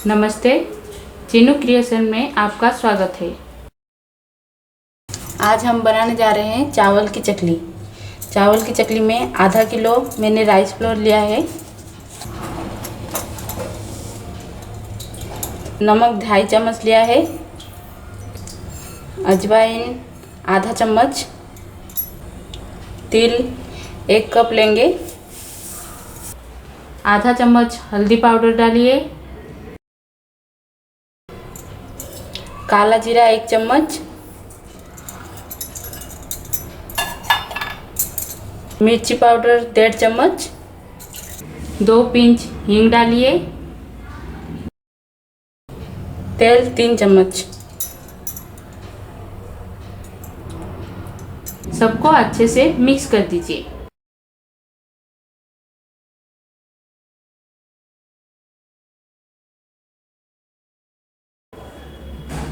नमस्ते, चिनू क्रिएशन में आपका स्वागत है। आज हम बनाने जा रहे हैं चावल की चकली। चावल की चकली में आधा किलो मैंने राइस फ्लोर लिया है। नमक 2.5 चम्मच लिया है। अजवाइन आधा चम्मच। तिल 1 कप लेंगे। आधा चम्मच हल्दी पाउडर डालिए। काला जीरा 1 चम्मच। मिर्ची पाउडर 1.5 चम्मच। 2 पिंच हींग डालिए। तेल 3 चम्मच। सबको अच्छे से मिक्स कर दीजिए।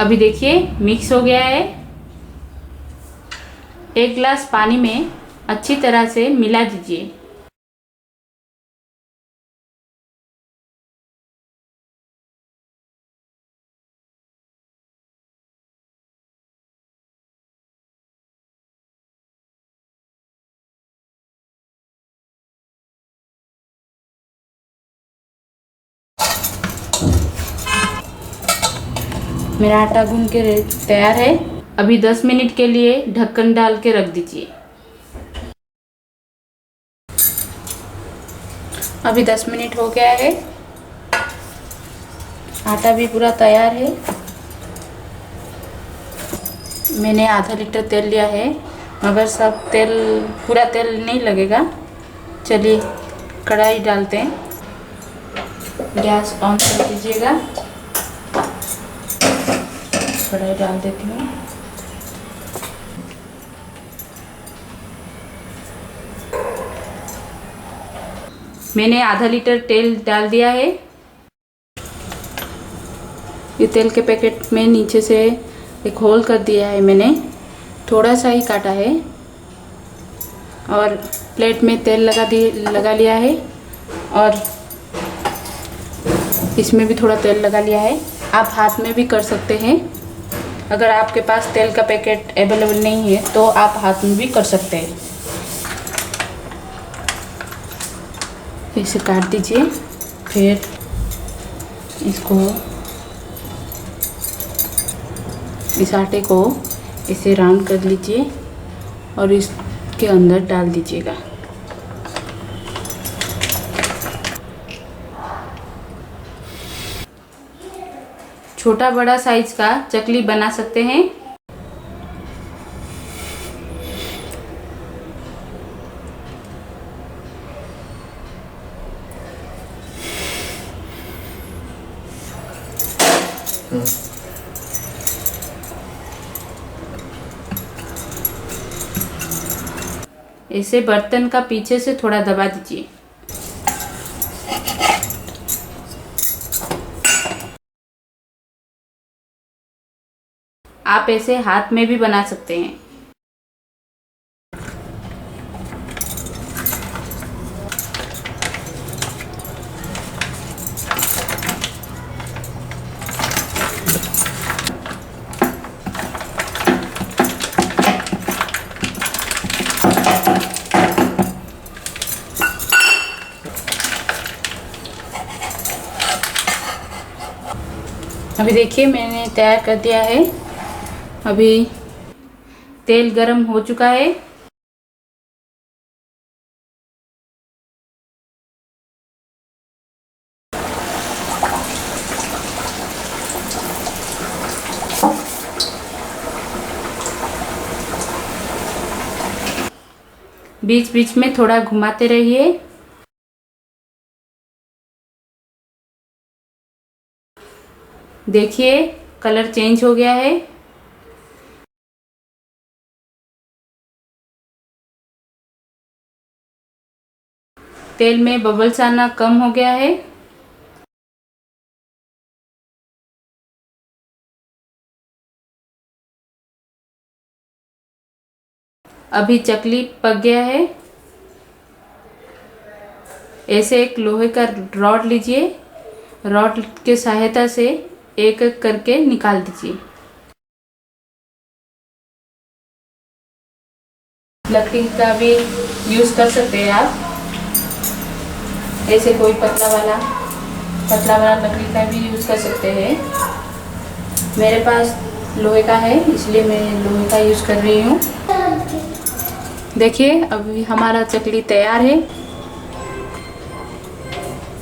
अभी देखिए मिक्स हो गया है। 1 गिलास पानी में अच्छी तरह से मिला दीजिए। मेरा आटा गूंद के तैयार है। अभी 10 मिनट के लिए ढक्कन डाल के रख दीजिए। अभी 10 मिनट हो गया है। आटा भी पूरा तैयार है। मैंने आधा लीटर तेल लिया है, मगर सब तेल पूरा तेल नहीं लगेगा। चलिए कढ़ाई डालते हैं। गैस ऑन कर दीजिएगा। कढ़ाई डाल देती हूँ। मैंने आधा लीटर तेल डाल दिया है। ये तेल के पैकेट में नीचे से एक होल कर दिया है मैंने, थोड़ा सा ही काटा है। और प्लेट में तेल लगा लिया है और इसमें भी थोड़ा तेल लगा लिया है। आप हाथ में भी कर सकते हैं। अगर आपके पास तेल का पैकेट अवेलेबल नहीं है तो आप हाथ में भी कर सकते हैं। इसे काट दीजिए। फिर इसको, इस आटे को इसे राउंड कर लीजिए और इसके अंदर डाल दीजिएगा। छोटा बड़ा साइज का चकली बना सकते हैं। इसे बर्तन का पीछे से थोड़ा दबा दीजिए। आप ऐसे हाथ में भी बना सकते हैं। अभी देखिए मैंने तैयार कर दिया है। अभी तेल गरम हो चुका है। बीच बीच में थोड़ा घुमाते रहिए। देखिए कलर चेंज हो गया है। तेल में बबल्स आना कम हो गया है। अभी चकली पक गया है। ऐसे एक लोहे का रॉड लीजिए रॉड के सहायता से एक एक करके निकाल दीजिए। लकड़ी का भी यूज़ कर सकते हैं आप, ऐसे कोई पतला वाला लकड़ी का भी यूज़ कर सकते हैं। मेरे पास लोहे का है इसलिए मैं लोहे का यूज़ कर रही हूँ। देखिए अभी हमारा चकली तैयार है।